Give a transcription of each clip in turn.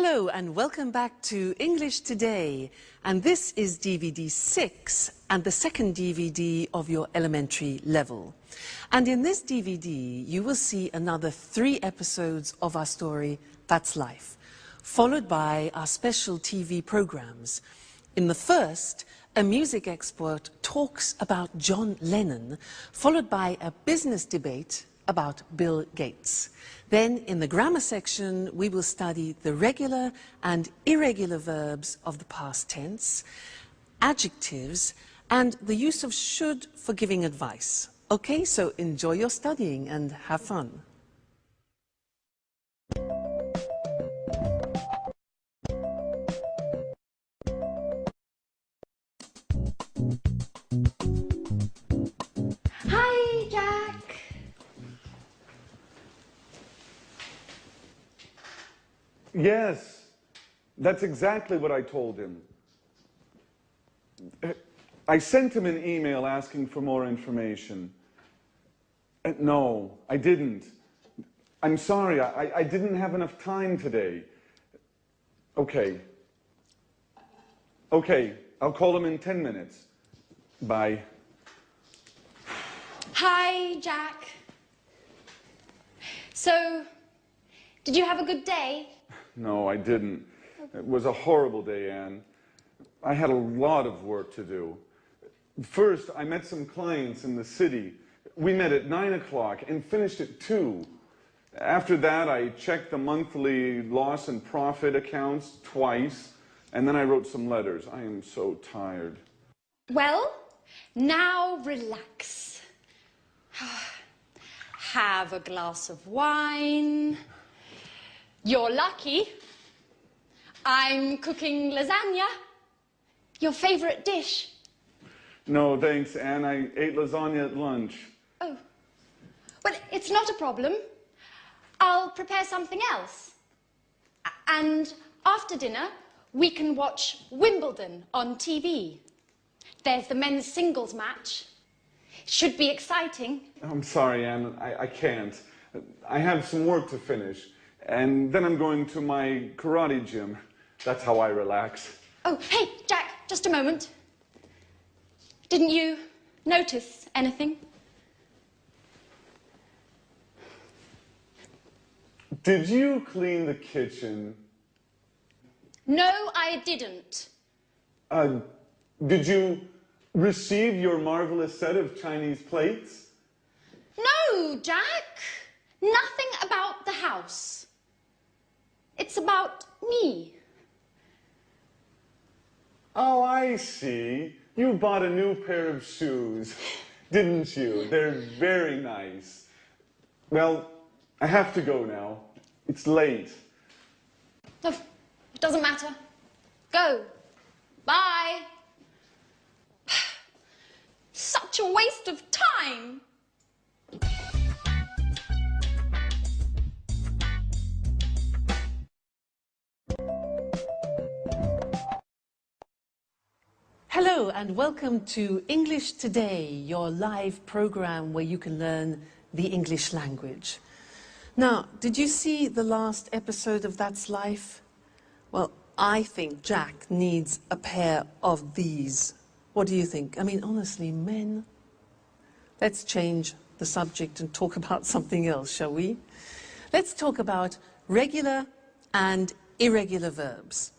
Hello and welcome back to English Today, and this is DVD 6 and the second DVD of your elementary level. And in this DVD you will see another 3 episodes of our story, That's Life, followed by our special TV programs. In the first, a music expert talks about John Lennon, followed by a business debate about Bill Gates. Then, in the grammar section, we will study the regular and irregular verbs of the past tense, adjectives, and the use of should for giving advice. Okay, so enjoy your studying and have fun. Hi, Jack. Yes, that's exactly what I told him. I sent him an email asking for more information. No, I didn't. I'm sorry, I didn't have enough time today. Okay. Okay, I'll call him in 10 minutes. Bye. Hi, Jack. So, did you have a good day? No, I didn't. It was a horrible day, Anne. I had a lot of work to do. First, I met some clients in the city. We met at 9 o'clock and finished at 2. After that, I checked the monthly loss and profit accounts twice, and then I wrote some letters. I am so tired. Well, now relax. Have a glass of wine. You're lucky. I'm cooking lasagna. Your favorite dish. No, thanks, Anne. I ate lasagna at lunch. Oh. Well, it's not a problem. I'll prepare something else. And after dinner, we can watch Wimbledon on TV. There's the men's singles match. Should be exciting. I'm sorry, Anne. I can't. I have some work to finish. And then I'm going to my karate gym. That's how I relax. Oh, hey, Jack, just a moment. Didn't you notice anything? Did you clean the kitchen? No, I didn't. Did you receive your marvelous set of Chinese plates? No, Jack. Nothing about the house. It's about me. Oh, I see. You bought a new pair of shoes, didn't you? They're very nice. Well, I have to go now. It's late. Oh, it doesn't matter. Go. Bye. Such a waste of time. Hello and welcome to English Today, your live program where you can learn the English language. Now, did you see the last episode of That's Life? Well, I think Jack needs a pair of these. What do you think? I mean, honestly, men. Let's change the subject and talk about something else, shall we? Let's talk about regular and irregular verbs.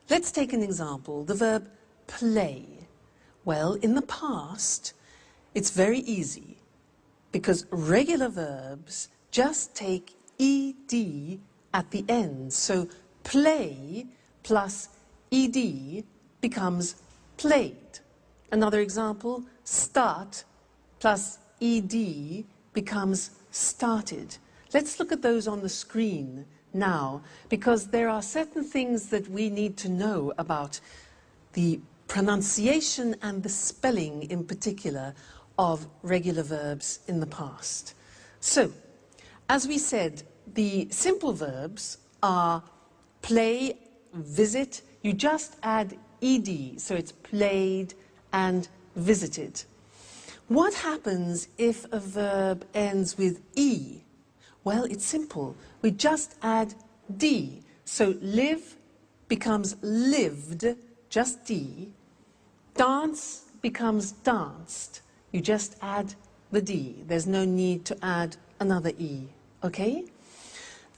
Let's take an example, the verb play. Well, in the past, it's very easy because regular verbs just take ed at the end. So play plus ed becomes played. Another example, start plus ed becomes started. Let's look at those on the screen now, because there are certain things that we need to know about the pronunciation and the spelling in particular of regular verbs in the past. So, as we said, the simple verbs are play, visit. You just add ed, so it's played and visited. What happens if a verb ends with e? Well, it's simple. We just add d. So live becomes lived, just D. Dance becomes danced. You just add the D. There's no need to add another E, okay?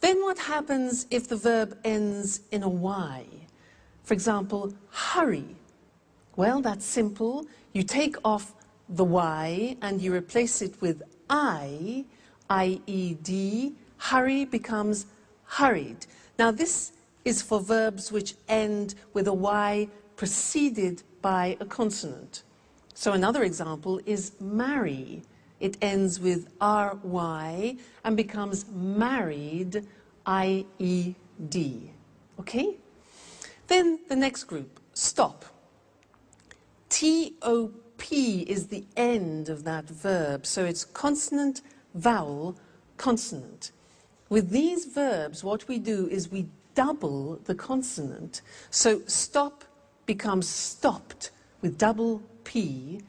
Then what happens if the verb ends in a Y? For example, hurry. Well, that's simple. You take off the Y and you replace it with I-E-D. Hurry becomes hurried. Now this is for verbs which end with a Y preceded by a consonant. So another example is marry. It ends with R-Y and becomes married, I-E-D. Okay? Then the next group, stop. T-O-P is the end of that verb, so it's consonant, vowel, consonant. With these verbs, what we do is we double the consonant. So stop becomes stopped with double P,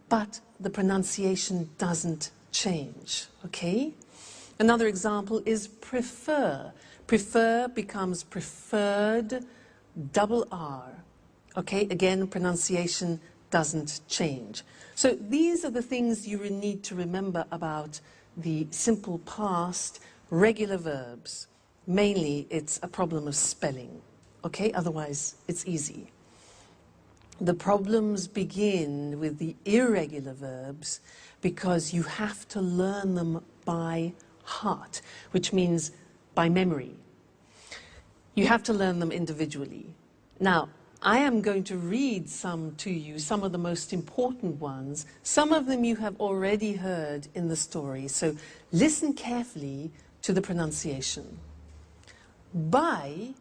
but the pronunciation doesn't change, okay? Another example is prefer. Prefer becomes preferred, double R. Okay, again, pronunciation doesn't change. So these are the things you need to remember about the simple past, regular verbs. Mainly, it's a problem of spelling. Okay, otherwise, it's easy. The problems begin with the irregular verbs because you have to learn them by heart, which means by memory. You have to learn them individually. Now, I am going to read some to you, some of the most important ones. Some of them you have already heard in the story, so listen carefully to the pronunciation. Buy,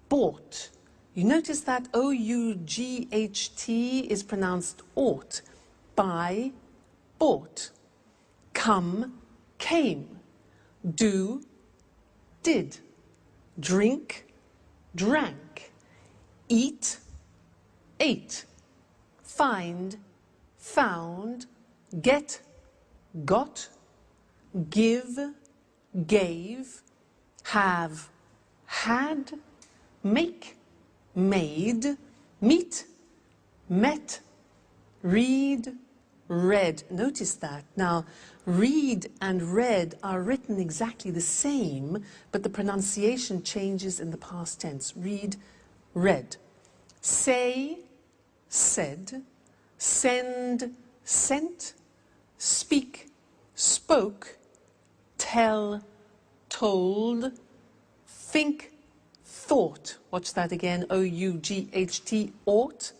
bought. You notice that O-U-G-H-T is pronounced ought. Buy, bought. Come, came. Do, did. Drink, drank. Eat, ate. Find, found. Get, got. Give, gave. Have, had. Make, made. Meet, met. Read, read. Notice that. Now, read and read are written exactly the same, but the pronunciation changes in the past tense. Read, read. Say, said. Send, sent. Speak, spoke. Tell, told. Think, thought. Watch that again. O-U-G-H-T, ought.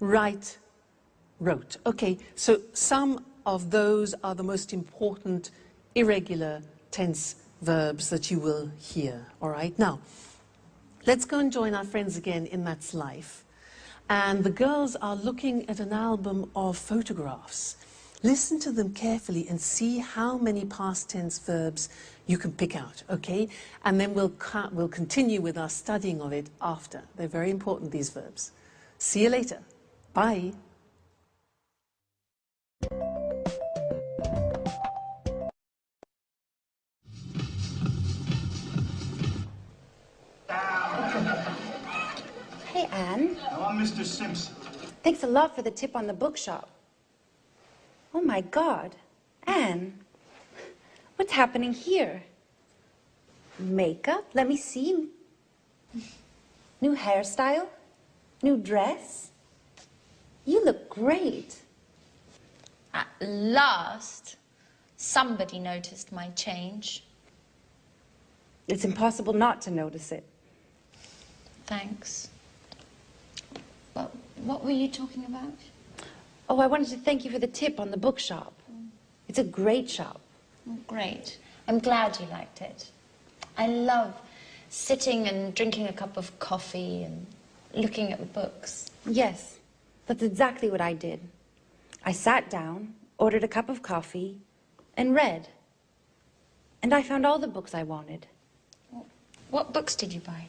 Write, wrote. Okay, so some of those are the most important irregular tense verbs that you will hear. All right, now, let's go and join our friends again in That's Life. And the girls are looking at an album of photographs. Listen to them carefully and see how many past tense verbs you can pick out, okay? And then we'll continue with our studying of it after. They're very important, these verbs. See you later. Bye. Hey, Anne. Now, I'm Mr. Simpson. Thanks a lot for the tip on the bookshop. Oh, my God. Anne, what's happening here? Makeup? Let me see. New hairstyle? New dress? You look great. At last, somebody noticed my change. It's impossible not to notice it. Thanks. But what were you talking about? Oh, I wanted to thank you for the tip on the bookshop. It's a great shop. Oh, great. I'm glad you liked it. I love sitting and drinking a cup of coffee and looking at the books. Yes, that's exactly what I did. I sat down, ordered a cup of coffee, and read. And I found all the books I wanted. What books did you buy?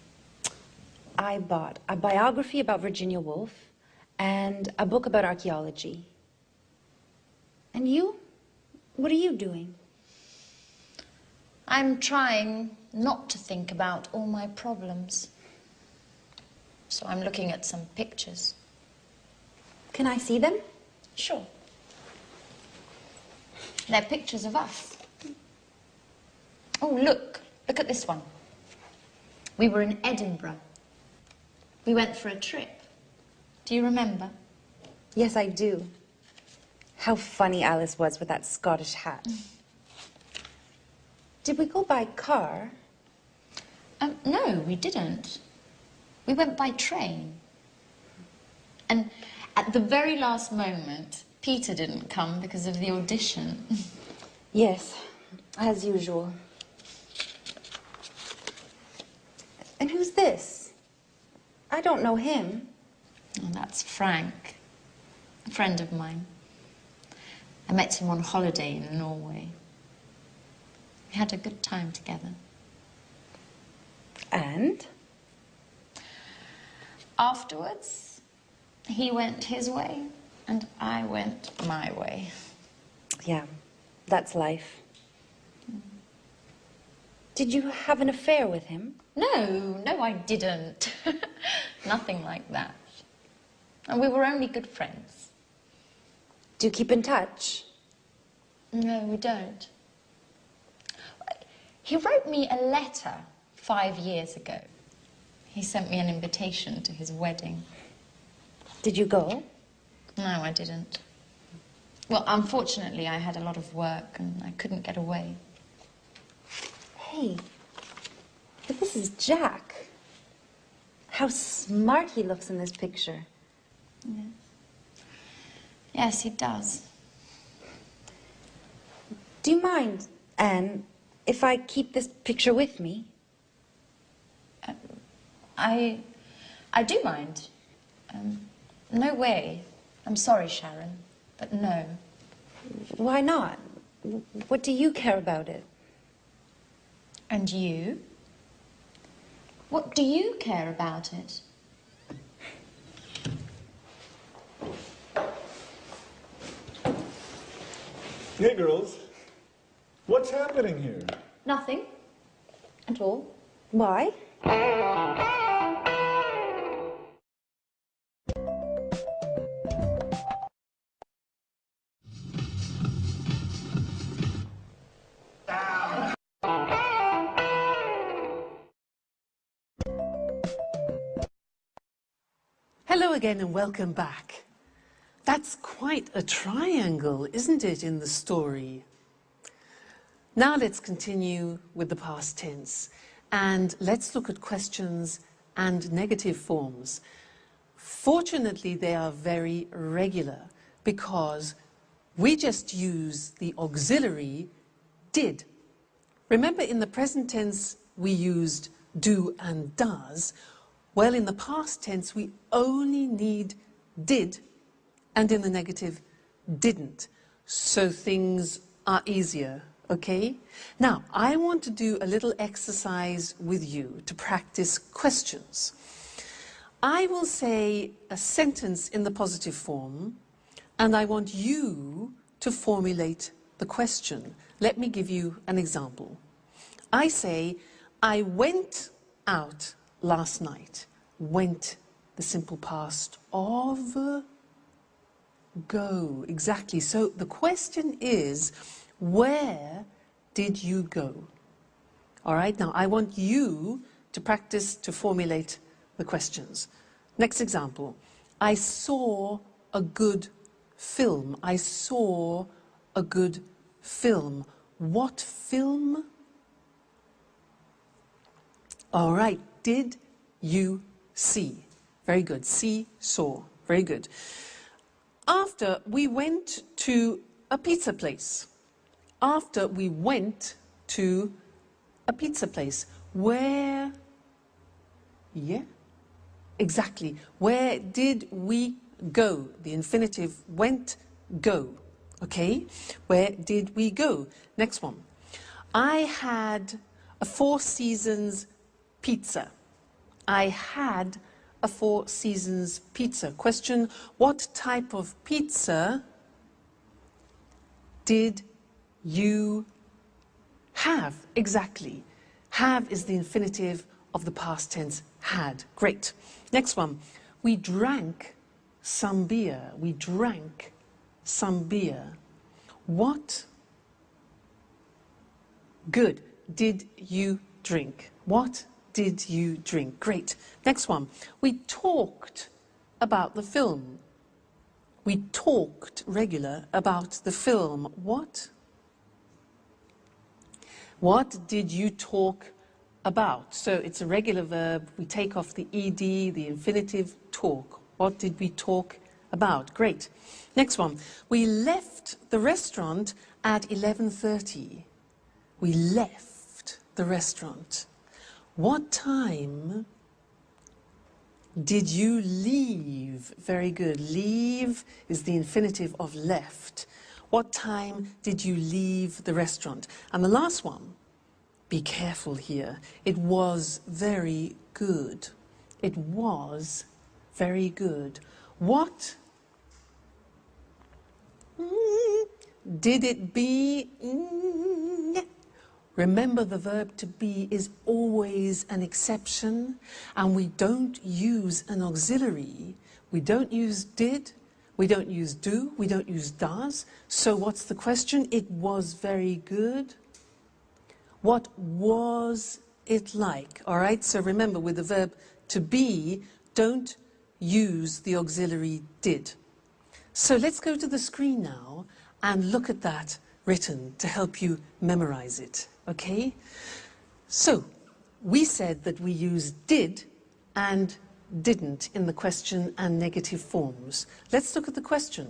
I bought a biography about Virginia Woolf and a book about archaeology. And you? What are you doing? I'm trying not to think about all my problems. So I'm looking at some pictures. Can I see them? Sure. They're pictures of us. Oh, look. Look at this one. We were in Edinburgh. We went for a trip. Do you remember? Yes, I do. How funny Alice was with that Scottish hat. Did we go by car? No, we didn't. We went by train. And at the very last moment, Peter didn't come because of the audition. Yes, as usual. And who's this? I don't know him. Oh, that's Frank, a friend of mine. I met him on holiday in Norway. We had a good time together. And? Afterwards, he went his way and I went my way. Yeah, that's life. Did you have an affair with him? No, I didn't. Nothing like that. And we were only good friends. Do you keep in touch? No, we don't. He wrote me a letter 5 years ago. He sent me an invitation to his wedding. Did you go? No, I didn't. Well, unfortunately, I had a lot of work and I couldn't get away. Hey, but this is Jack. How smart he looks in this picture. Yes. Yes, he does. Do you mind, Anne, if I keep this picture with me? I do mind. No way. I'm sorry, Sharon, but no. Why not? What do you care about it? And you? What do you care about it? Hey, girls. What's happening here? Nothing at all. Why? Hello again and welcome back. That's quite a triangle, isn't it, in the story? Now let's continue with the past tense and let's look at questions and negative forms. Fortunately, they are very regular because we just use the auxiliary did. Remember, in the present tense, we used do and does. Well, in the past tense, we only need did, and in the negative, didn't. So things are easier, okay? Now, I want to do a little exercise with you to practice questions. I will say a sentence in the positive form, and I want you to formulate the question. Let me give you an example. I say, I went out last night. Went, the simple past of go. Exactly. So the question is, where did you go? All right. Now I want you to practice to formulate the questions. Next example. I saw a good film. I saw a good film. What film? All right. Did you see? Very good. See, saw. Very good. After we went to a pizza place. After we went to a pizza place. Where? Yeah, exactly. Where did we go? The infinitive went, go. Okay? Where did we go? Next one. I had a Four Seasons pizza. I had a Four Seasons pizza. Question, what type of pizza did you have? Exactly. Have is the infinitive of the past tense had. Great. Next one. We drank some beer. We drank some beer. What good did you drink? What did you drink? Great. Next one. We talked about the film. We talked regular about the film. What? What did you talk about? So it's a regular verb. We take off the ed, the infinitive, talk. What did we talk about? Great. Next one. We left the restaurant at 11:30. We left the restaurant. What time did you leave? Very good. Leave is the infinitive of left. What time did you leave the restaurant? And the last one, be careful here. It was very good. It was very good. What did it be? Remember, the verb to be is always an exception, and we don't use an auxiliary. We don't use did, we don't use do, we don't use does. So what's the question? It was very good. What was it like? All right, so remember, with the verb to be, don't use the auxiliary did. So let's go to the screen now and look at that written to help you memorize it, okay? So we said that we use did and didn't in the question and negative forms. Let's look at the question.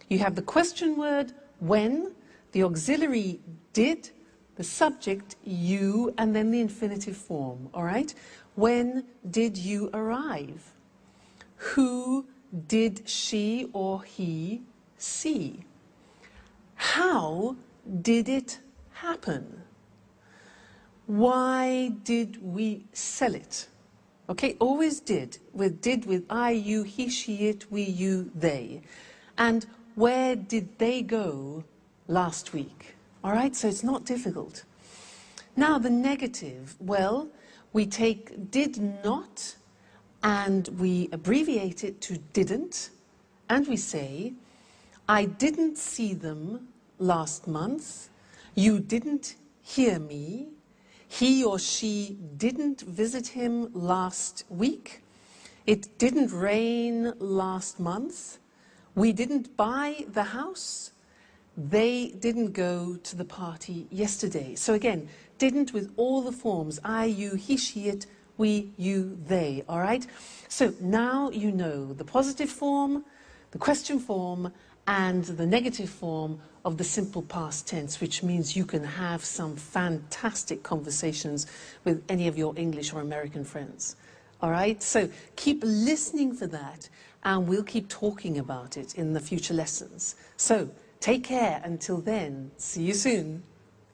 You have the question word when, the auxiliary did, the subject you, and then the infinitive form, all right? When did you arrive? Who did she or he see? How did it happen? Why did we sell it? Okay, always did with I, you, he, she, it, we, you, they. And where did they go last week? All right, so it's not difficult. Now the negative, well, we take did not and we abbreviate it to didn't, and we say, I didn't see them last month, you didn't hear me, he or she didn't visit him last week, it didn't rain last month, we didn't buy the house, they didn't go to the party yesterday. So again, didn't with all the forms, I, you, he, she, it, we, you, they, all right? So now you know the positive form, the question form, and the negative form of the simple past tense, which means you can have some fantastic conversations with any of your English or American friends. All right, so keep listening for that, and we'll keep talking about it in the future lessons. So take care until then. See you soon.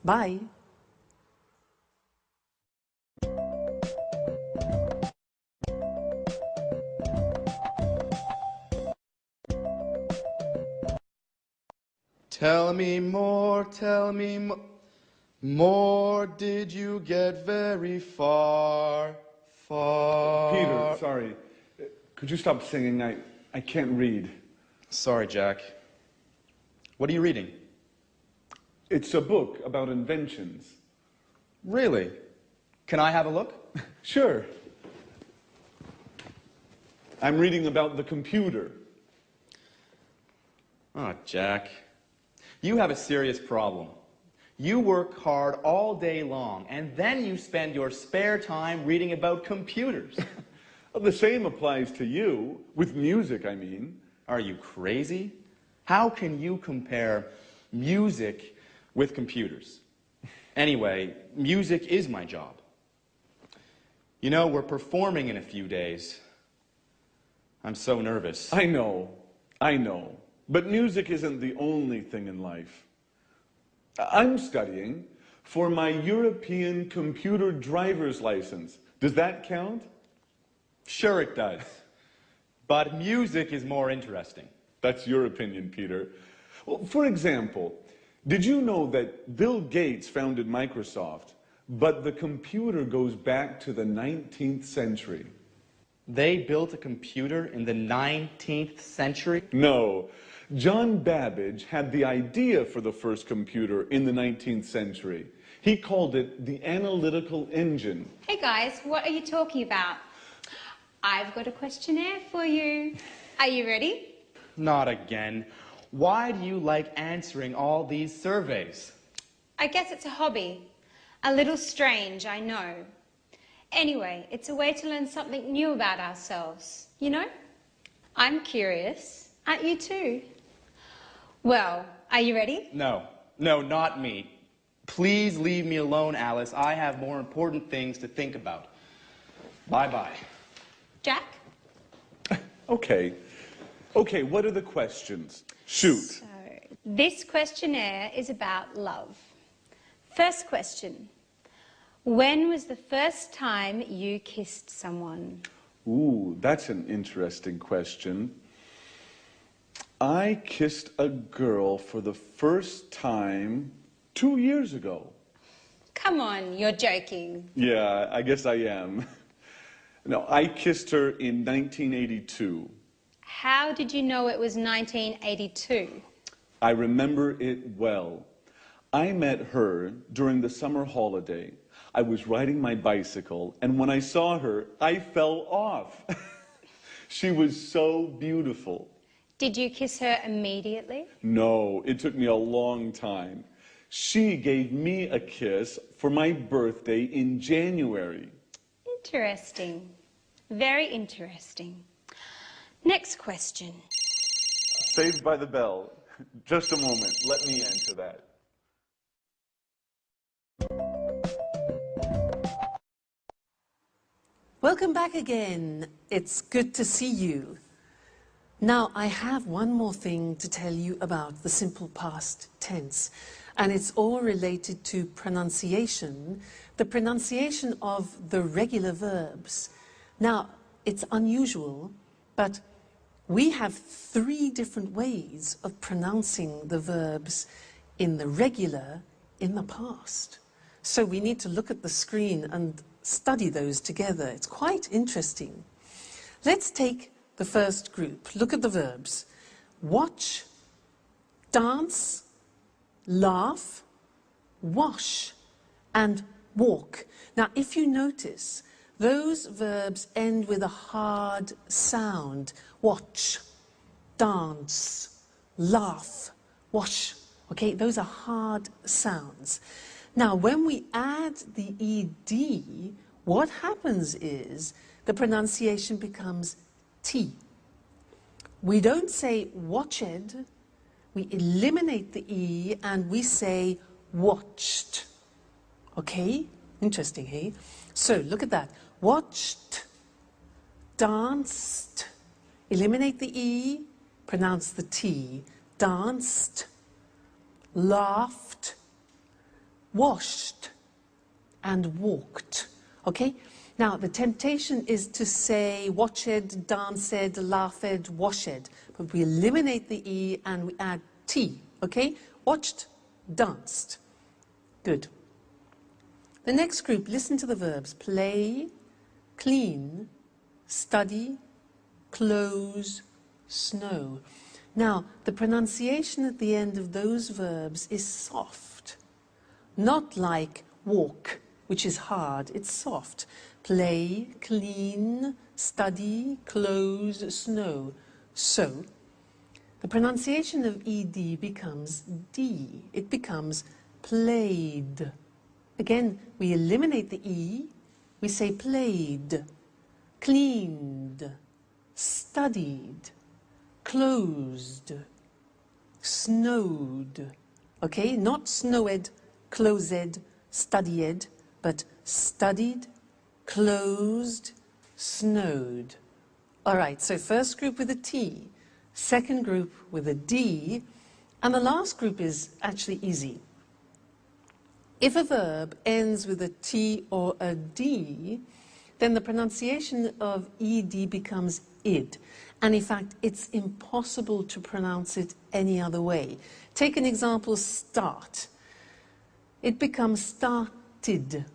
Bye. Tell me more, more, did you get very far, far? Peter, sorry. Could you stop singing? I can't read. Sorry, Jack. What are you reading? It's a book about inventions. Really? Can I have a look? Sure. I'm reading about the computer. Oh, Jack. You have a serious problem. You work hard all day long, and then you spend your spare time reading about computers. Well, the same applies to you, with music, I mean. Are you crazy? How can you compare music with computers? Anyway, music is my job. You know, we're performing in a few days. I'm so nervous. I know. But music isn't the only thing in life. I'm studying for my European computer driver's license. Does that count? Sure it does. But music is more interesting. That's your opinion, Peter. Well, for example, did you know that Bill Gates founded Microsoft, but the computer goes back to the 19th century. They built a computer in the 19th century? No, John Babbage had the idea for the first computer in the 19th century. He called it the analytical engine. Hey guys, what are you talking about? I've got a questionnaire for you. Are you ready? Not again. Why do you like answering all these surveys? I guess it's a hobby. A little strange, I know. Anyway, it's a way to learn something new about ourselves, you know? I'm curious. Aren't you too? Well, are you ready? No, not me. Please leave me alone, Alice. I have more important things to think about. Bye-bye. Jack? Okay, what are the questions? Shoot. So, this questionnaire is about love. First question. When was the first time you kissed someone? Ooh, that's an interesting question. I kissed a girl for the first time 2 years ago. Come on, you're joking. Yeah, I guess I am. No, I kissed her in 1982. How did you know it was 1982? I remember it well. I met her during the summer holiday. I was riding my bicycle, and when I saw her, I fell off. She was so beautiful. Did you kiss her immediately? No, it took me a long time. She gave me a kiss for my birthday in January. Interesting. Very interesting. Next question. Saved by the Bell. Just a moment. Let me answer that. Welcome back again. It's good to see you. Now, I have one more thing to tell you about the simple past tense, and it's all related to pronunciation, the pronunciation of the regular verbs. Now, it's unusual, but we have 3 different ways of pronouncing the verbs in the regular in the past. So we need to look at the screen and study those together. It's quite interesting. Let's take the first group. Look at the verbs. Watch, dance, laugh, wash, and walk. Now, if you notice, those verbs end with a hard sound. Watch, dance, laugh, wash. Okay, those are hard sounds. Now, when we add the ed, what happens is the pronunciation becomes T. We don't say watched, we eliminate the E and we say watched. Okay? Interesting, hey? So, look at that. Watched, danced, eliminate the E, pronounce the T. Danced, laughed, washed, and walked. Okay? Now, the temptation is to say watched, danced, laughed, washed. But we eliminate the E and we add T. Okay? Watched, danced. Good. The next group, listen to the verbs. Play, clean, study, close, snow. Now, the pronunciation at the end of those verbs is soft. Not like walk, which is hard. It's soft. Play, clean, study, close, snow. So, the pronunciation of ed becomes D. It becomes played. Again, we eliminate the E. We say played, cleaned, studied, closed, snowed. Okay, not snowed, closed, studied, but studied, closed, snowed. All right, so first group with a T, second group with a D, and the last group is actually easy. If a verb ends with a T or a D, then the pronunciation of ed becomes id. And in fact, it's impossible to pronounce it any other way. Take an example, start. It becomes started.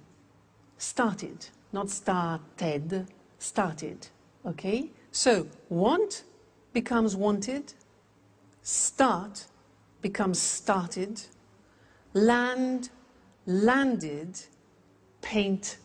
started, not started, started, okay? So, want becomes wanted, start becomes started, land, landed, paint,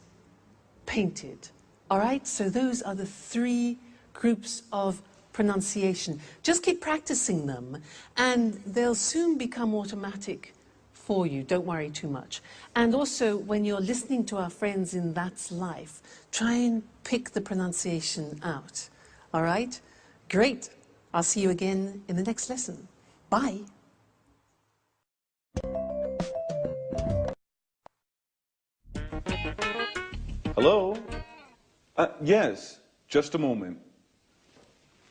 painted. All right, so those are the three groups of pronunciation. Just keep practicing them and they'll soon become automatic for you. Don't worry too much. And also, when you're listening to our friends in That's Life, try and pick the pronunciation out. All right? Great. I'll see you again in the next lesson. Bye. Hello? Yes, just a moment.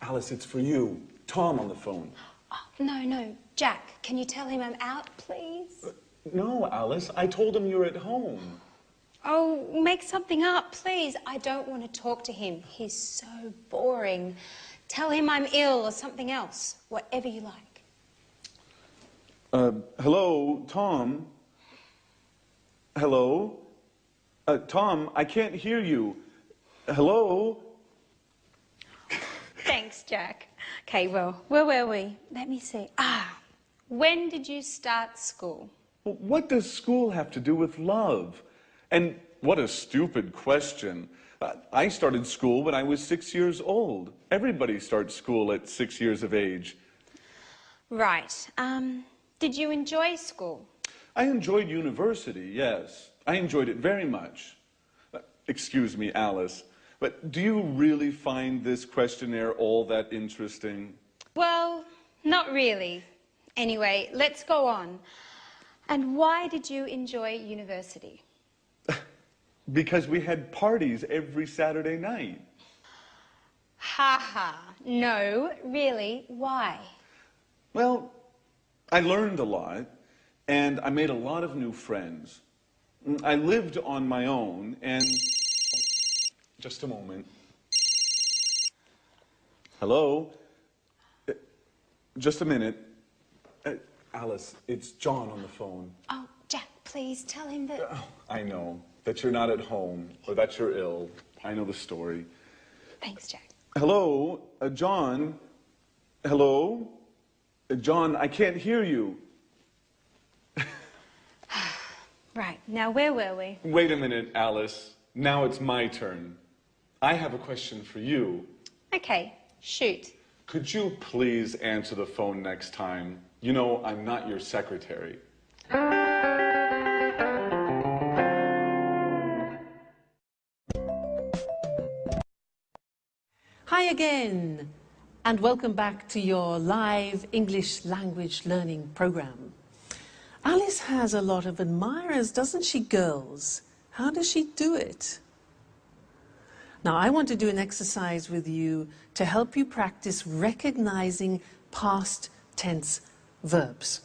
Alice, it's for you. Tom on the phone. Oh, no. Jack, can you tell him I'm out, please? No, Alice, I told him you're at home. Oh, make something up, please. I don't want to talk to him. He's so boring. Tell him I'm ill or something else. Whatever you like. Hello, Tom? Hello? Tom, I can't hear you. Hello? Thanks, Jack. Okay, well, where were we? Let me see. When did you start school? What does school have to do with love? And what a stupid question. I started school when I was 6 years old. Everybody starts school at 6 years of age. Right. Did you enjoy school? I enjoyed university, yes. I enjoyed it very much. Excuse me, Alice, but do you really find this questionnaire all that interesting? Well, not really. Anyway, let's go on. And why did you enjoy university? Because we had parties every Saturday night. Ha. No, really, why? Well, I learned a lot, and I made a lot of new friends. I lived on my own, and... Just a moment. Hello? Just a minute. Alice, it's John on the phone. Oh, Jack, please tell him that... I know, that you're not at home, or that you're ill. I know the story. Thanks, Jack. Hello? John? Hello? John, I can't hear you. Right, now where were we? Wait a minute, Alice. Now it's my turn. I have a question for you. Okay, shoot. Could you please answer the phone next time? You know, I'm not your secretary. Hi again, and welcome back to your live English language learning program. Alice has a lot of admirers, doesn't she, girls? How does she do it? Now, I want to do an exercise with you to help you practice recognizing past tense verbs.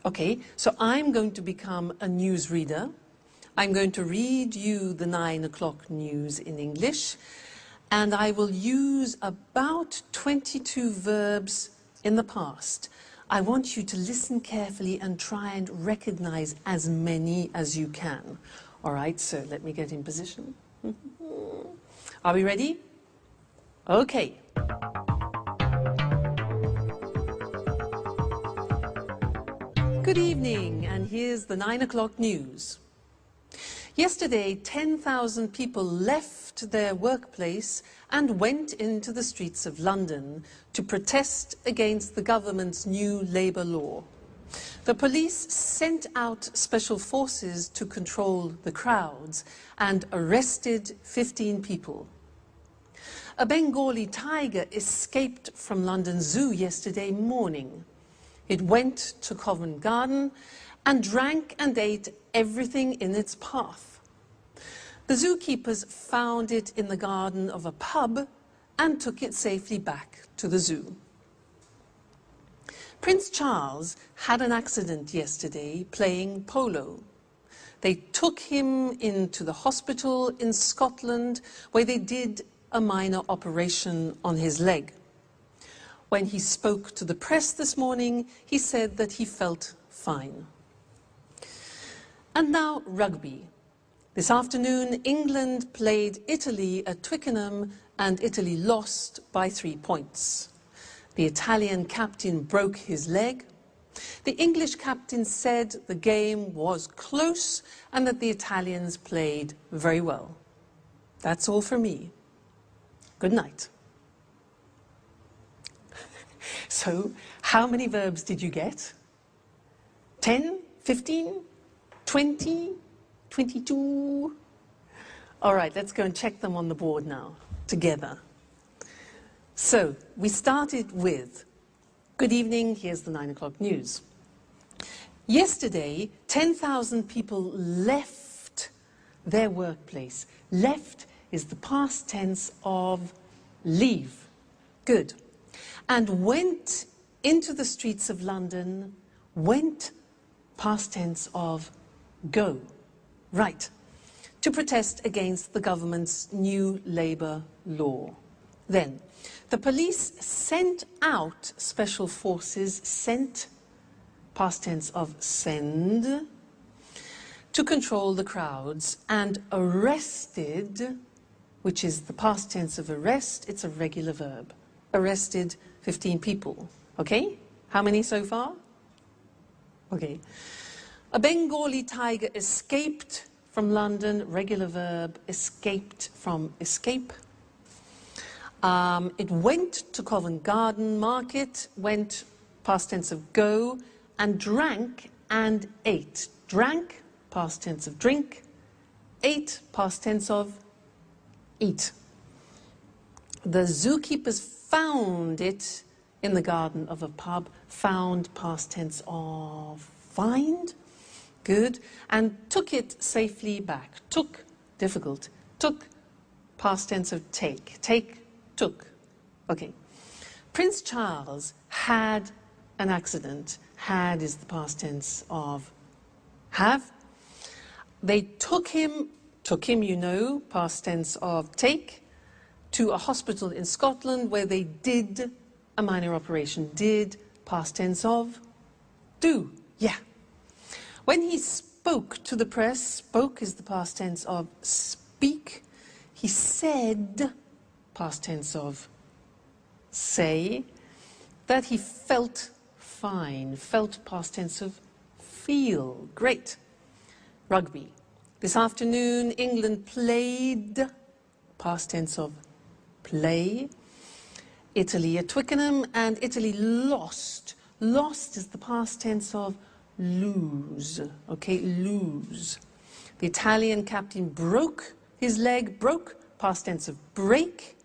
Okay, so I'm going to become a newsreader. I'm going to read you the 9 o'clock news in English, and I will use about 22 verbs in the past. I want you to listen carefully and try and recognize as many as you can. All right, so let me get in position. Are we ready? Okay. Good evening, and here's the 9 o'clock news. Yesterday, 10,000 people left their workplace and went into the streets of London to protest against the government's new labour law. The police sent out special forces to control the crowds and arrested 15 people. A Bengali tiger escaped from London Zoo yesterday morning. It went to Covent Garden and drank and ate everything in its path. The zookeepers found it in the garden of a pub and took it safely back to the zoo. Prince Charles had an accident yesterday playing polo. They took him into the hospital in Scotland where they did a minor operation on his leg. When he spoke to the press this morning, he said that he felt fine. And now rugby. This afternoon, England played Italy at Twickenham and Italy lost by 3 points. The Italian captain broke his leg. The English captain said the game was close and that the Italians played very well. That's all from me. Good night. So, how many verbs did you get? 10? 15? 20? 22? All right, let's go and check them on the board now, together. So, we started with, good evening, here's the 9 o'clock news. Yesterday, 10,000 people left their workplace. Left is the past tense of leave. Good. And went into the streets of London. Went, past tense of go. Right. To protest against the government's new labour law. Then, the police sent out special forces, sent, past tense of send, to control the crowds, and arrested, which is the past tense of arrest, it's a regular verb. Arrested 15 people. Okay? How many so far? Okay. A Bengali tiger escaped from London, regular verb, escaped from escape. It went to Covent Garden Market, went, past tense of go, and drank and ate. Drank, past tense of drink. Ate, past tense of eat. The zookeepers found it in the garden of a pub. Found, past tense of find. Good. And took it safely back. Took, difficult. Took, past tense of take. Take, took. Okay. Prince Charles had an accident. Had is the past tense of have. They took him, you know, past tense of take, to a hospital in Scotland where they did a minor operation. Did, past tense of do. Yeah. When he spoke to the press, spoke is the past tense of speak. He said, past tense of say, that he felt fine. Felt, past tense of feel. Great. Rugby. This afternoon, England played, past tense of play, Italy at Twickenham, and Italy lost. Lost is the past tense of lose. Okay, lose. The Italian captain broke his leg, broke, past tense of break.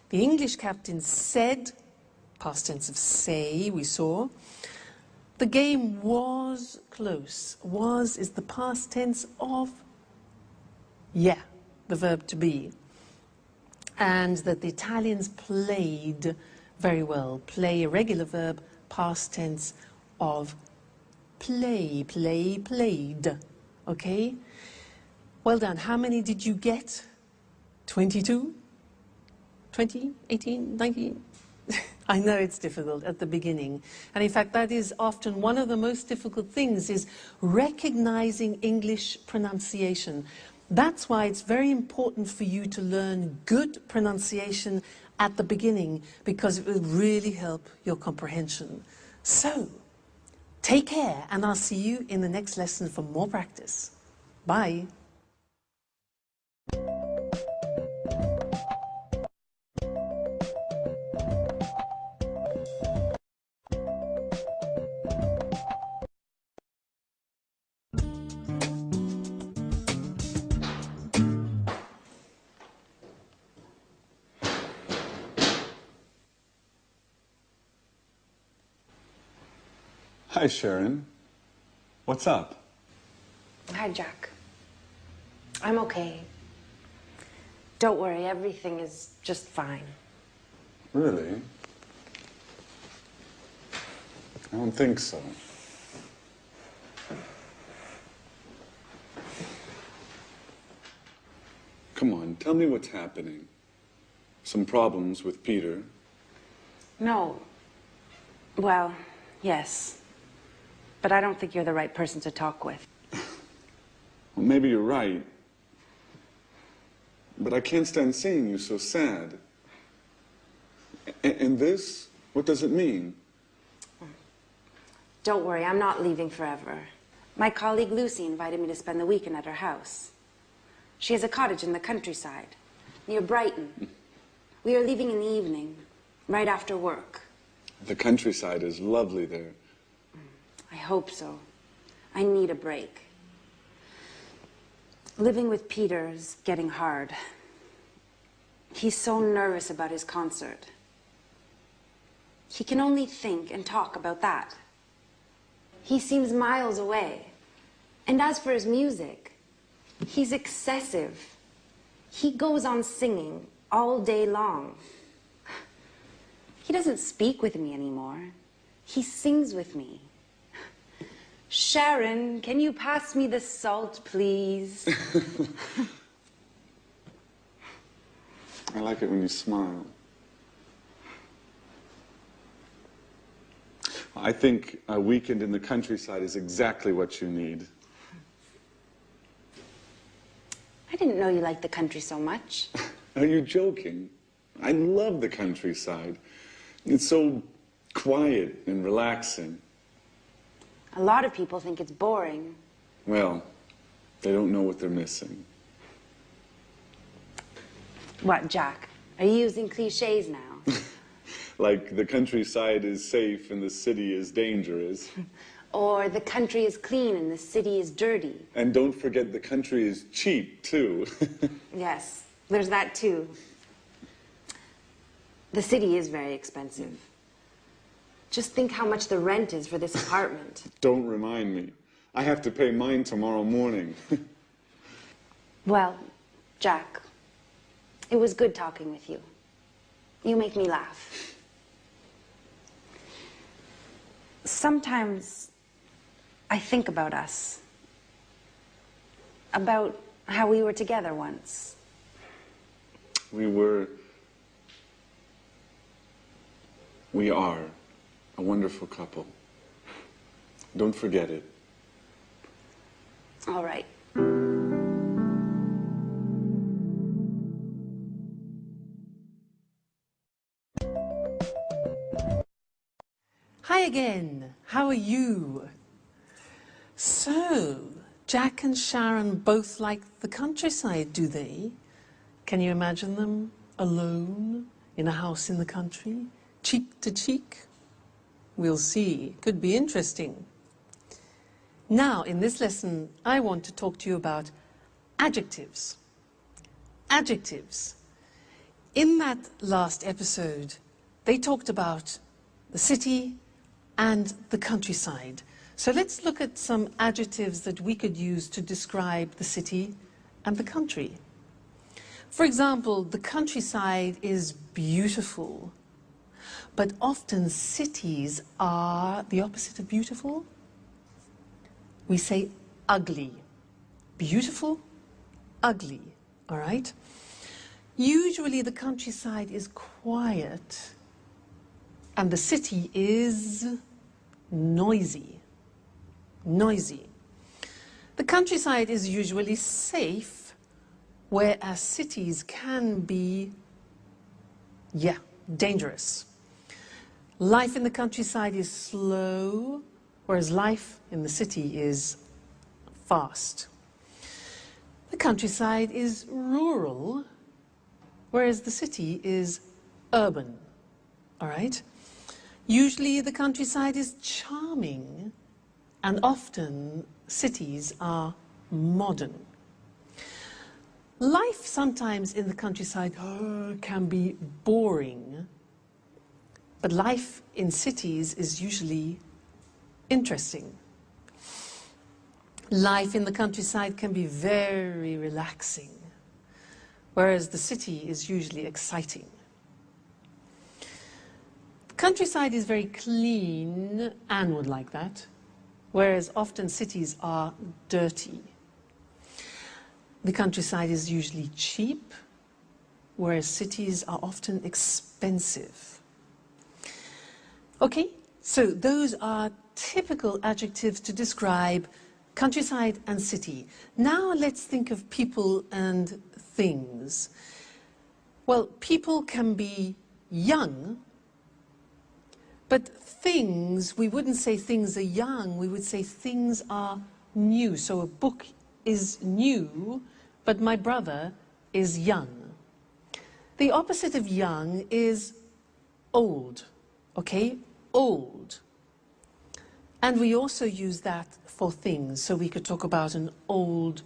The English captain said, past tense of say, we saw. The game was close. Was is the past tense of yeah, the verb to be. And that the Italians played very well. Play, a regular verb, past tense of play, play, played. Okay? Well done. How many did you get? 22? 20? 18? 19? I know it's difficult at the beginning. And in fact, that is often one of the most difficult things, is recognizing English pronunciation. That's why it's very important for you to learn good pronunciation at the beginning, because it will really help your comprehension. So, take care, and I'll see you in the next lesson for more practice. Bye. Hi, Sharon. What's up? Hi, Jack. I'm okay. Don't worry, everything is just fine. Really? I don't think so. Come on, tell me what's happening. Some problems with Peter? No. Well, yes. But I don't think you're the right person to talk with. Well, maybe you're right. but I can't stand seeing you so sad. And this, what does it mean? Don't worry, I'm not leaving forever. My colleague Lucy invited me to spend the weekend at her house. She has a cottage in the countryside, near Brighton. We are leaving in the evening, right after work. The countryside is lovely there. I hope so. I need a break. Living with Peter is getting hard. He's so nervous about his concert. He can only think and talk about that. He seems miles away. And as for his music, he's excessive. He goes on singing all day long. He doesn't speak with me anymore. He sings with me. Sharon, can you pass me the salt, please? I like it when you smile. I think a weekend in the countryside is exactly what you need. I didn't know you liked the country so much. Are you joking? I love the countryside. It's so quiet and relaxing. A lot of people think it's boring. Well, they don't know what they're missing. What, Jack? Are you using cliches now? Like the countryside is safe and the city is dangerous. Or the country is clean and the city is dirty. And don't forget the country is cheap, too. Yes, there's that too. The city is very expensive. Just think how much the rent is for this apartment. Don't remind me. I have to pay mine tomorrow morning. Well, Jack, it was good talking with you. You make me laugh. Sometimes I think about us. About how we were together once. We are a wonderful couple. Don't forget it. All right. Hi again. How are you? So, Jack and Sharon both like the countryside, do they? Can you imagine them alone in a house in the country, cheek to cheek? We'll see. Could be interesting. Now, in this lesson, I want to talk to you about adjectives. Adjectives. In that last episode, they talked about the city and the countryside. So let's look at some adjectives that we could use to describe the city and the country. For example, the countryside is beautiful, but often cities are the opposite of beautiful. We say ugly. Beautiful, ugly, all right? Usually the countryside is quiet and the city is noisy. Noisy. The countryside is usually safe, whereas cities can be, dangerous. Life in the countryside is slow, whereas life in the city is fast. The countryside is rural, whereas the city is urban, all right? Usually the countryside is charming, and often cities are modern. Life sometimes in the countryside can be boring, but life in cities is usually interesting. Life in the countryside can be very relaxing, whereas the city is usually exciting. The countryside is very clean, Anne would like that, whereas often cities are dirty. The countryside is usually cheap, whereas cities are often expensive. Okay, so those are typical adjectives to describe countryside and city. Now let's think of people and things. Well, people can be young, but things, we wouldn't say things are young, we would say things are new. So a book is new, but my brother is young. The opposite of young is old, okay? Old. And we also use that for things, so we could talk about an old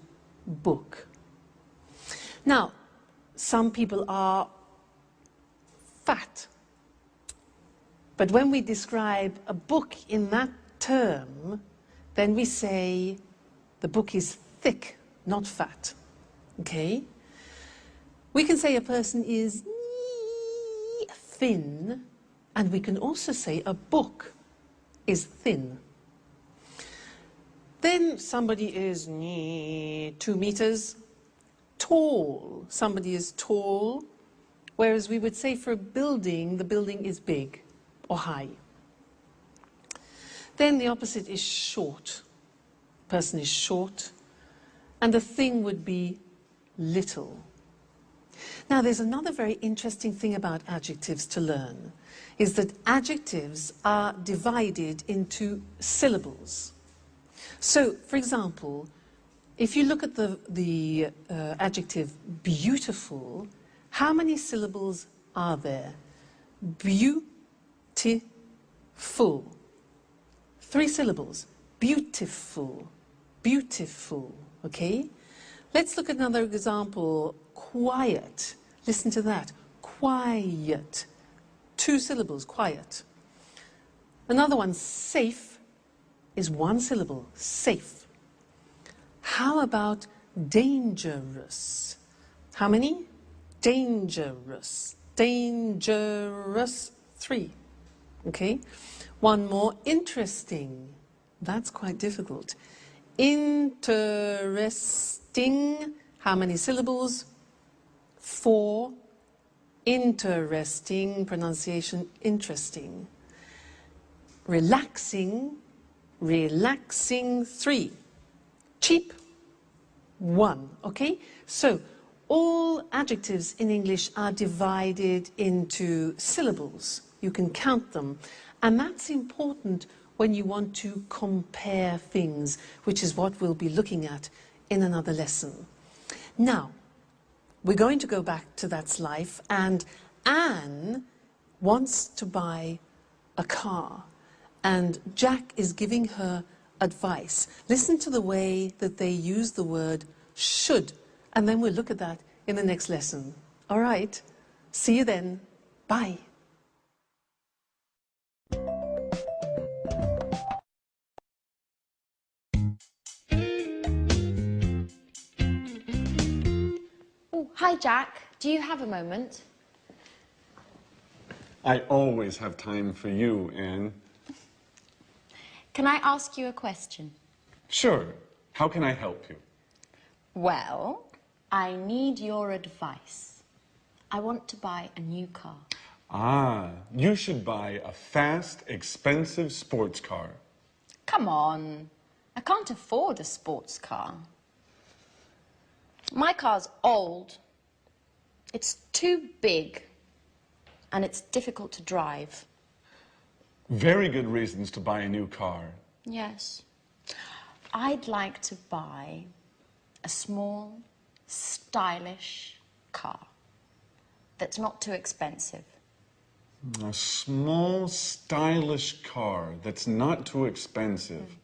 book. Now, some people are fat. But when we describe a book in that term, then we say the book is thick, not fat. Okay? We can say a person is thin, and we can also say a book is thin. Then somebody is 2 meters tall. Somebody is tall, whereas we would say for a building, the building is big or high. Then the opposite is short. Person is short, and the thing would be little. Now there's another very interesting thing about adjectives to learn, is that adjectives are divided into syllables. So, for example, if you look at the adjective beautiful, how many syllables are there? Beautiful. 3 syllables. Beautiful. Beautiful. Okay? Let's look at another example. Quiet. Listen to that. Quiet. 2 syllables. Quiet. Another one. Safe is 1 syllable. Safe. How about dangerous? How many? Dangerous. Dangerous. 3. Okay? One more. Interesting. That's quite difficult. Interesting. How many syllables? 4. Interesting. Pronunciation interesting. Relaxing. Relaxing. 3. Cheap. 1. Okay? So, all adjectives in English are divided into syllables. You can count them. And that's important when you want to compare things, which is what we'll be looking at in another lesson. Now, we're going to go back to That's Life, and Anne wants to buy a car, and Jack is giving her advice. Listen to the way that they use the word should, and then we'll look at that in the next lesson. All right, see you then. Bye. Oh, hi, Jack. Do you have a moment? I always have time for you, Anne. Can I ask you a question? Sure. How can I help you? Well, I need your advice. I want to buy a new car. Ah, you should buy a fast, expensive sports car. Come on. I can't afford a sports car. My car's old. It's too big. And it's difficult to drive. Very good reasons to buy a new car. Yes. I'd like to buy a small, stylish car that's not too expensive. A small, stylish car that's not too expensive.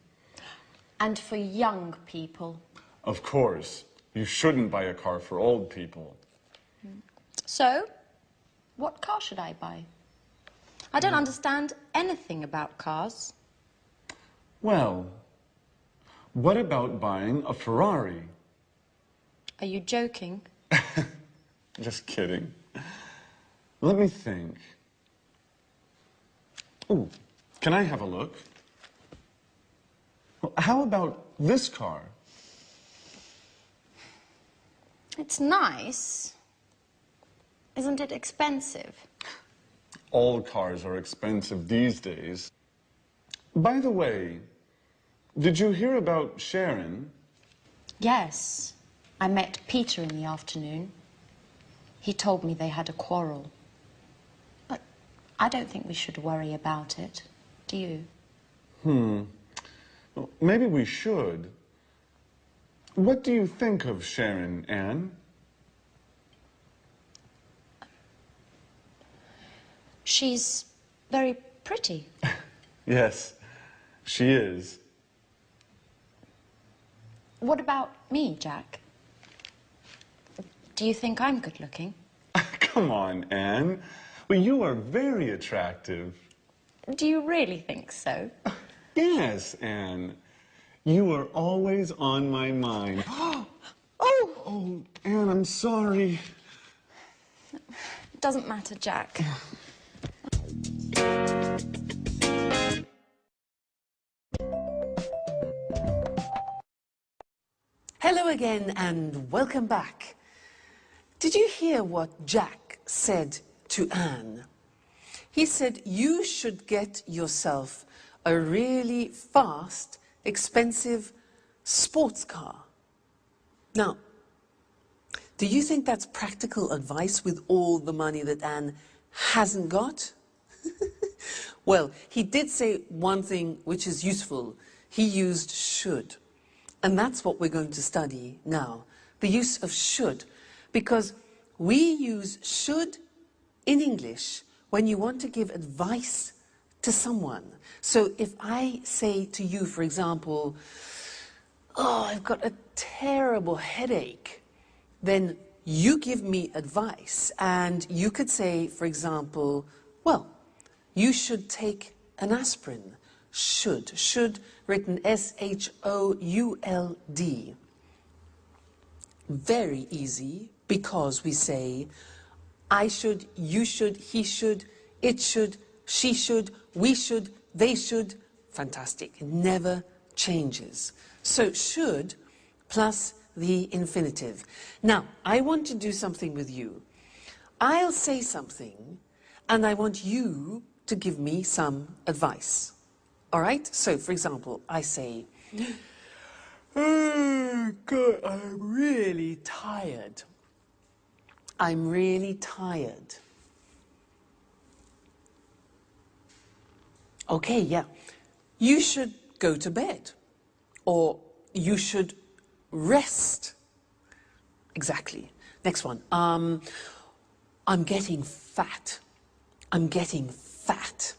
And for young people. Of course. You shouldn't buy a car for old people. So, what car should I buy? I don't understand anything about cars. Well, what about buying a Ferrari? Are you joking? Just kidding. Let me think. Ooh, can I have a look? Well, how about this car? It's nice. Isn't it expensive? All cars are expensive these days. By the way, Did you hear about Sharon? Yes. I met Peter in the afternoon. He told me they had a quarrel. But I don't think we should worry about it. Do you? Well, maybe we should. What do you think of Sharon, Anne? She's very pretty. Yes, she is. What about me, Jack? Do you think I'm good looking? Come on, Anne. Well, you are very attractive. Do you really think so? Yes, Anne. You are always on my mind. Oh, Anne, I'm sorry. Doesn't matter, Jack. Hello again and welcome back. Did you hear what Jack said to Anne? He said you should get yourself a really fast, expensive sports car. Now, do you think that's practical advice with all the money that Anne hasn't got? Well, he did say one thing which is useful. He used should. And that's what we're going to study now, the use of should, because we use should in English when you want to give advice to someone. So if I say to you, for example, oh, I've got a terrible headache, then you give me advice, and you could say, for example, well, you should take an aspirin. Should, written S-H-O-U-L-D. Very easy, because we say, I should, you should, he should, it should, she should, we should, they should. Fantastic. It never changes. So should plus the infinitive. Now, I want to do something with you. I'll say something, and I want you to give me some advice. All right? So, for example, I say, oh, God, I'm really tired. I'm really tired. Okay, yeah. You should go to bed. Or you should rest. Exactly. Next one. I'm getting fat. I'm getting fat.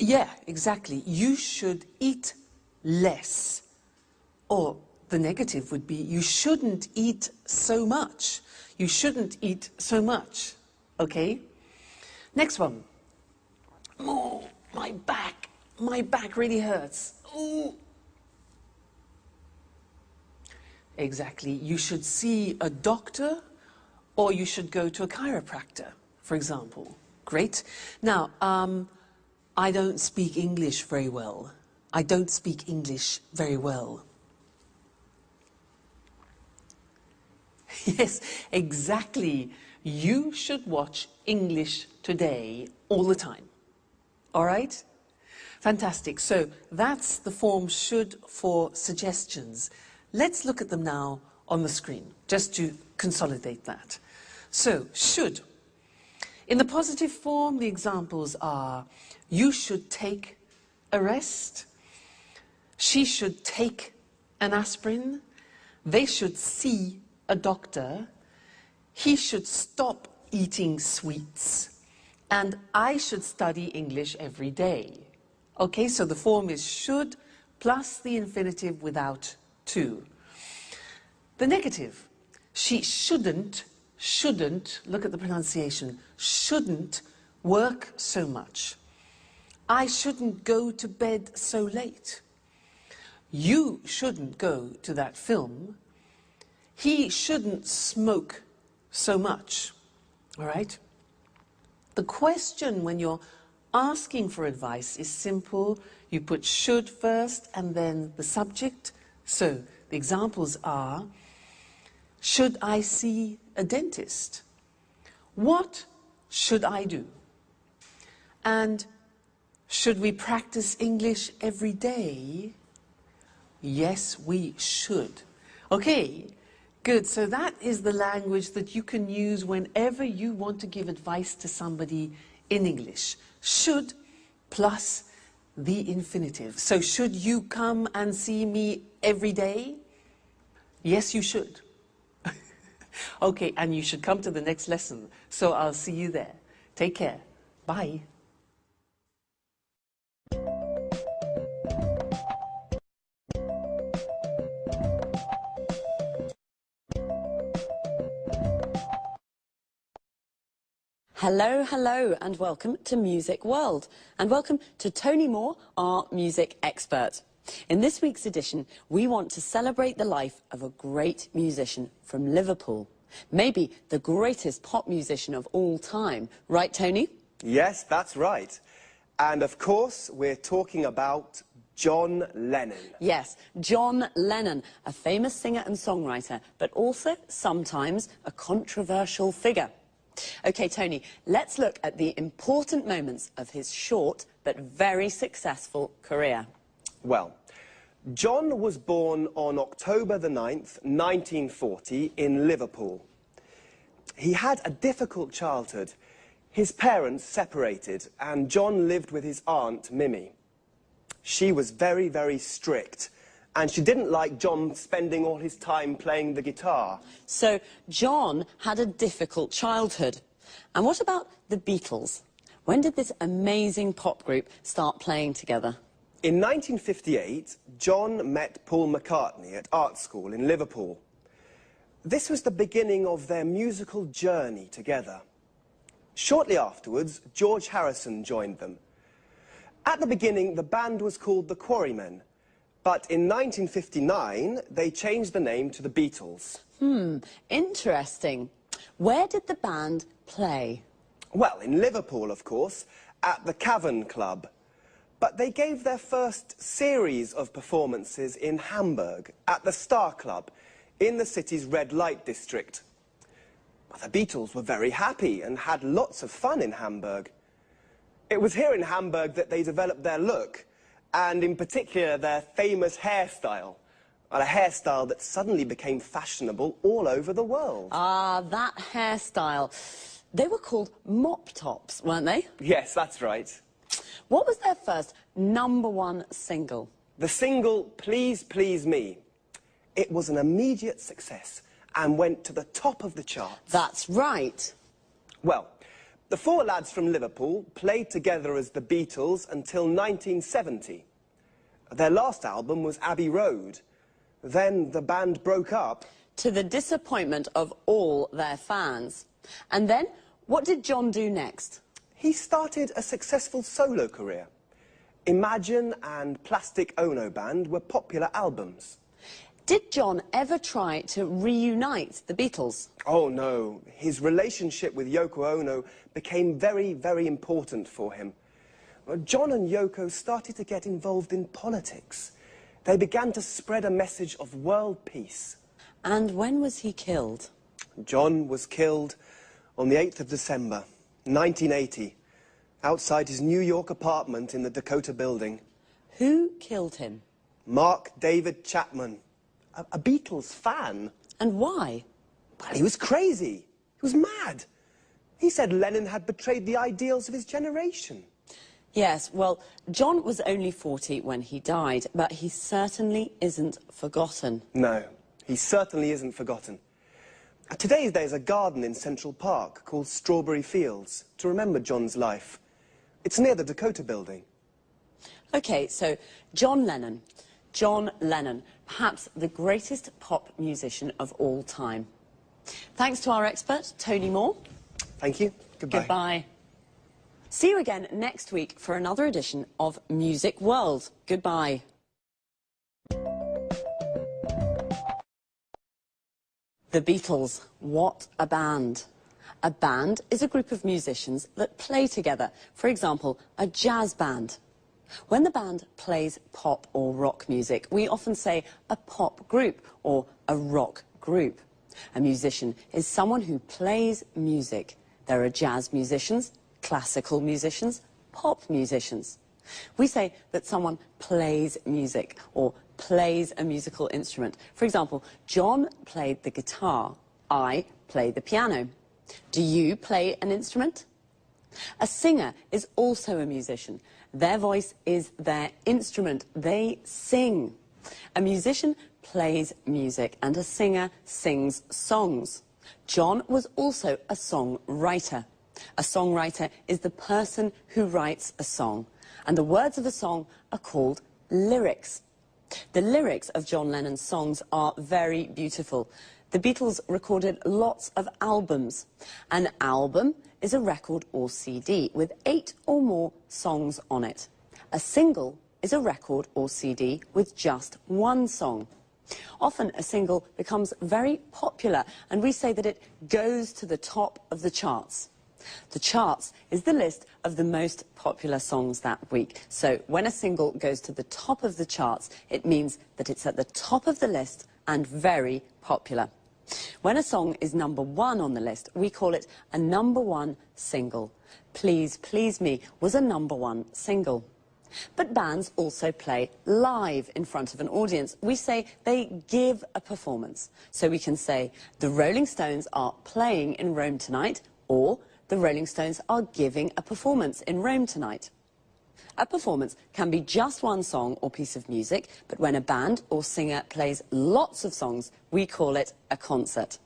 Yeah, exactly. You should eat less. Or the negative would be, you shouldn't eat so much. You shouldn't eat so much. Okay? Next one. Oh, my back really hurts. Ooh. Exactly. You should see a doctor, or you should go to a chiropractor, for example. Great. Now, I don't speak English very well. I don't speak English very well. Yes, exactly. You should watch English Today all the time. All right? Fantastic. So that's the form should for suggestions. Let's look at them now on the screen, just to consolidate that. So, should. In the positive form, the examples are, you should take a rest. She should take an aspirin. They should see a doctor. He should stop eating sweets. And I should study English every day. Okay, so the form is should plus the infinitive without to. The negative, she shouldn't, look at the pronunciation, shouldn't work so much. I shouldn't go to bed so late. You shouldn't go to that film. He shouldn't smoke so much. All right? The question when you're asking for advice is simple. You put should first and then the subject. So the examples are, should I see a dentist? What should I do? And Should we practice English every day? Yes, we should. Okay, good. So that is the language that you can use whenever you want to give advice to somebody in English. Should plus the infinitive. So should you come and see me every day? Yes, you should. Okay, and you should come to the next lesson. So I'll see you there. Take care. Bye. Hello, hello, and welcome to Music World. And welcome to Tony Moore, our music expert. In this week's edition, we want to celebrate the life of a great musician from Liverpool. Maybe the greatest pop musician of all time. Right, Tony? Yes, that's right. And of course, we're talking about John Lennon. Yes, John Lennon, a famous singer and songwriter, but also sometimes a controversial figure. OK, Tony, let's look at the important moments of his short but very successful career. Well, John was born on October the 9th, 1940, in Liverpool. He had a difficult childhood. His parents separated, and John lived with his aunt, Mimi. She was very, very strict, and she didn't like John spending all his time playing the guitar. So John had a difficult childhood. And what about the Beatles? When did this amazing pop group start playing together? In 1958, John met Paul McCartney at art school in Liverpool. This was the beginning of their musical journey together. Shortly afterwards, George Harrison joined them. At the beginning, the band was called the Quarrymen. But in 1959, they changed the name to the Beatles. Interesting. Where did the band play? Well, in Liverpool, of course, at the Cavern Club. But they gave their first series of performances in Hamburg, at the Star Club, in the city's red light district. The Beatles were very happy and had lots of fun in Hamburg. It was here in Hamburg that they developed their look, and in particular their famous hairstyle. A hairstyle that suddenly became fashionable all over the world. Ah, that hairstyle. They were called mop tops, weren't they? Yes, that's right. What was their first #1 single? The single, Please Please Me. It was an immediate success and went to the top of the charts. That's right. Well, the four lads from Liverpool played together as the Beatles until 1970. Their last album was Abbey Road. Then the band broke up. To the disappointment of all their fans. And then, what did John do next? He started a successful solo career. Imagine and Plastic Ono Band were popular albums. Did John ever try to reunite the Beatles? Oh, no. His relationship with Yoko Ono became very, very important for him. John and Yoko started to get involved in politics. They began to spread a message of world peace. And when was he killed? John was killed on the 8th of December, 1980, outside his New York apartment in the Dakota Building. Who killed him? Mark David Chapman, a Beatles fan. And why? Well, he was crazy. He was mad. He said Lennon had betrayed the ideals of his generation. Yes, well, John was only 40 when he died, but he certainly isn't forgotten. No, he certainly isn't forgotten. Today there's a garden in Central Park called Strawberry Fields to remember John's life. It's near the Dakota Building. OK, so John Lennon. John Lennon, perhaps the greatest pop musician of all time. Thanks to our expert, Tony Moore. Thank you. Goodbye. Goodbye. See you again next week for another edition of Music World. Goodbye. The Beatles, what a band. A band is a group of musicians that play together. For example, a jazz band. When the band plays pop or rock music, we often say a pop group or a rock group. A musician is someone who plays music. There are jazz musicians, classical musicians, pop musicians. We say that someone plays music or plays a musical instrument. For example, John played the guitar. I play the piano. Do you play an instrument? A singer is also a musician. Their voice is their instrument. They sing. A musician plays music and a singer sings songs. John was also a songwriter. A songwriter is the person who writes a song, and the words of a song are called lyrics. The lyrics of John Lennon's songs are very beautiful. The Beatles recorded lots of albums. An album is a record or CD with 8 or more songs on it. A single is a record or CD with just one song. Often a single becomes very popular, and we say that it goes to the top of the charts. The charts is the list of the most popular songs that week. So when a single goes to the top of the charts, it means that it's at the top of the list and very popular. When a song is #1 on the list, we call it a #1 single. Please Please Me was a #1 single. But bands also play live in front of an audience. We say they give a performance. So we can say, the Rolling Stones are playing in Rome tonight, or the Rolling Stones are giving a performance in Rome tonight. A performance can be just one song or piece of music, but when a band or singer plays lots of songs, we call it a concert.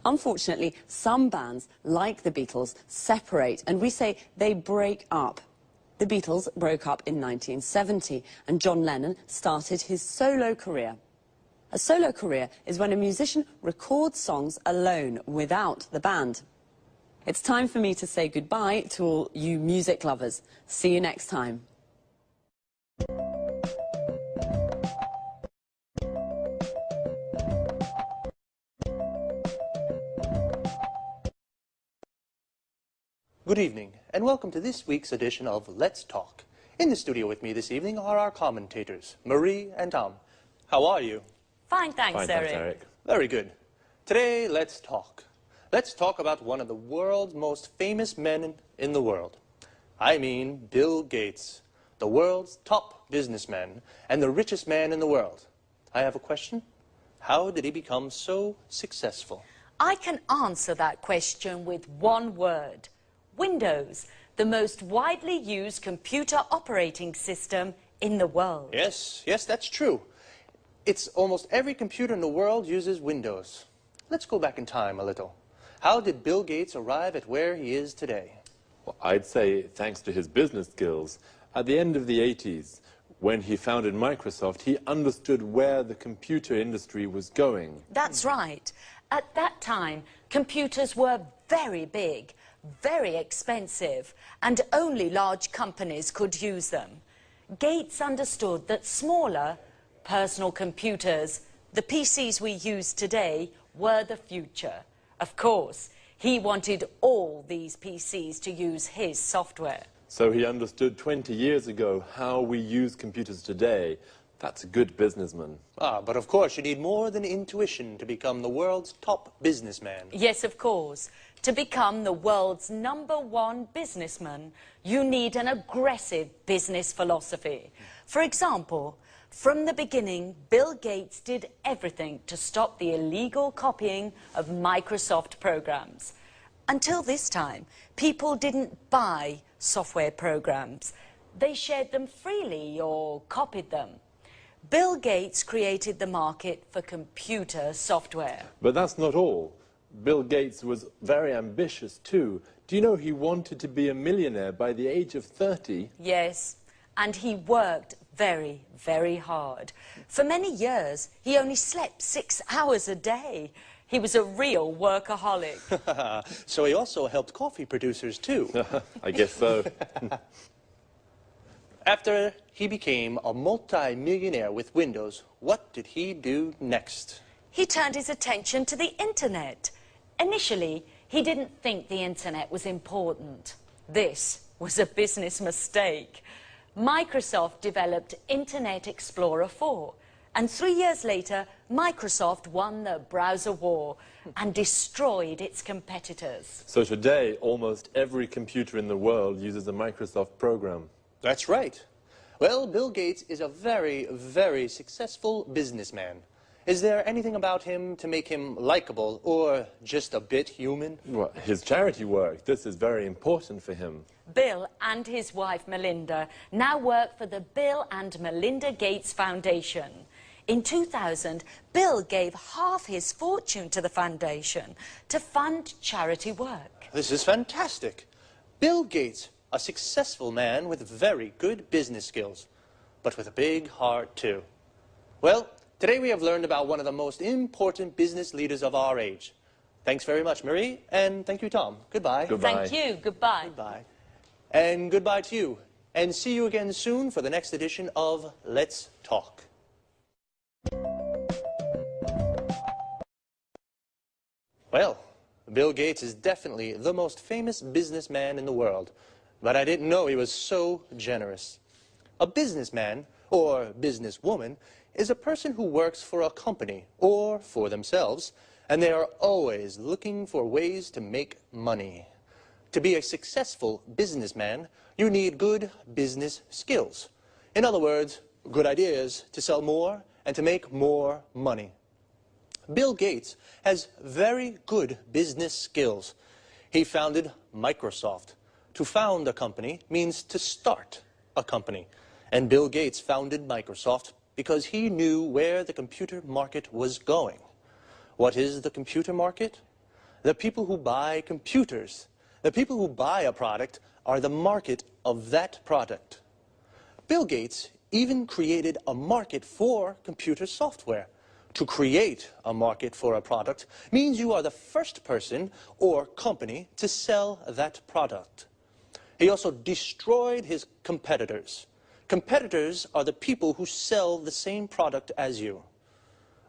Unfortunately, some bands, like the Beatles, separate, and we say they break up. The Beatles broke up in 1970, and John Lennon started his solo career. A solo career is when a musician records songs alone, without the band. It's time for me to say goodbye to all you music lovers. See you next time. Good evening, and welcome to this week's edition of Let's Talk. In the studio with me this evening are our commentators, Marie and Tom. How are you? Fine, thanks, Eric. Very good. Today, let's talk. Let's talk about one of the world's most famous men in the world. I mean Bill Gates, the world's top businessman and the richest man in the world. I have a question. How did he become so successful? I can answer that question with one word. Windows, the most widely used computer operating system in the world. Yes, that's true. It's almost every computer in the world uses Windows. Let's go back in time a little. How did Bill Gates arrive at where he is today? Well, I'd say thanks to his business skills. At the end of the 80s, when he founded Microsoft, he understood where the computer industry was going. That's right. At that time, computers were very big, very expensive, and only large companies could use them. Gates understood that smaller, personal computers, the PCs we use today, were the future. Of course, he wanted all these PCs to use his software. So he understood 20 years ago how we use computers today. That's a good businessman. But of course you need more than intuition to become the world's top businessman. Yes, of course. To become the world's #1 businessman, you need an aggressive business philosophy. For example, from the beginning, Bill Gates did everything to stop the illegal copying of Microsoft programs. Until this time, people didn't buy software programs. They shared them freely or copied them. Bill Gates created the market for computer software. But that's not all. Bill Gates was very ambitious too. Do you know he wanted to be a millionaire by the age of 30? Yes, and he worked very, very hard. For many years, he only slept 6 hours a day. He was a real workaholic. So he also helped coffee producers too. I guess so. After he became a multi-millionaire with Windows, what did he do next? He turned his attention to the internet. Initially, he didn't think the internet was important. This was a business mistake. Microsoft developed Internet Explorer 4, and 3 years later, Microsoft won the browser war and destroyed its competitors. So today, almost every computer in the world uses a Microsoft program. That's right. Well, Bill Gates is a very, very successful businessman. Is there anything about him to make him likable or just a bit human? Well, his charity work, this is very important for him. Bill and his wife Melinda now work for the Bill and Melinda Gates Foundation. In 2000, Bill gave half his fortune to the foundation to fund charity work. This is fantastic. Bill Gates, a successful man with very good business skills, but with a big heart too. Well, today we have learned about one of the most important business leaders of our age. Thanks very much, Marie, and thank you, Tom. Goodbye. Thank you. Goodbye. Goodbye. And goodbye to you. And see you again soon for the next edition of Let's Talk. Well, Bill Gates is definitely the most famous businessman in the world, but I didn't know he was so generous. A businessman, or businesswoman, is a person who works for a company or for themselves, and they are always looking for ways to make money. To be a successful businessman, you need good business skills. In other words, good ideas to sell more and to make more money. Bill Gates has very good business skills. He founded Microsoft. To found a company means to start a company. And Bill Gates founded Microsoft because he knew where the computer market was going. What is the computer market? The people who buy computers. The people who buy a product are the market of that product. Bill Gates even created a market for computer software. To create a market for a product means you are the first person or company to sell that product. He also destroyed his competitors. Competitors are the people who sell the same product as you.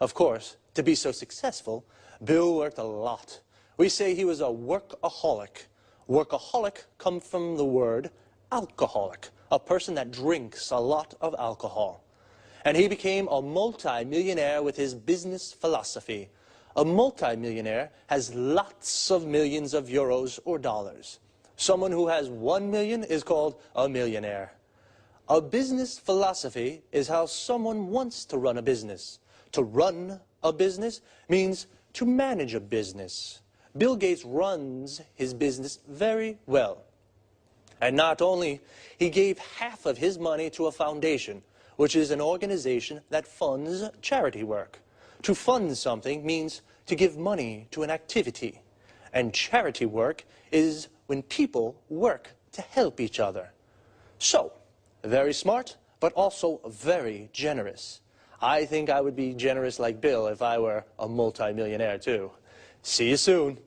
Of course, to be so successful, Bill worked a lot. We say he was a workaholic. Workaholic comes from the word alcoholic, a person that drinks a lot of alcohol. And he became a multi-millionaire with his business philosophy. A multi-millionaire has lots of millions of euros or dollars. Someone who has 1 million is called a millionaire. A business philosophy is how someone wants to run a business. To run a business means to manage a business. Bill Gates runs his business very well. And not only, he gave half of his money to a foundation, which is an organization that funds charity work. To fund something means to give money to an activity. And charity work is when people work to help each other. So, very smart, but also very generous. I think I would be generous like Bill if I were a multi-millionaire too. See you soon.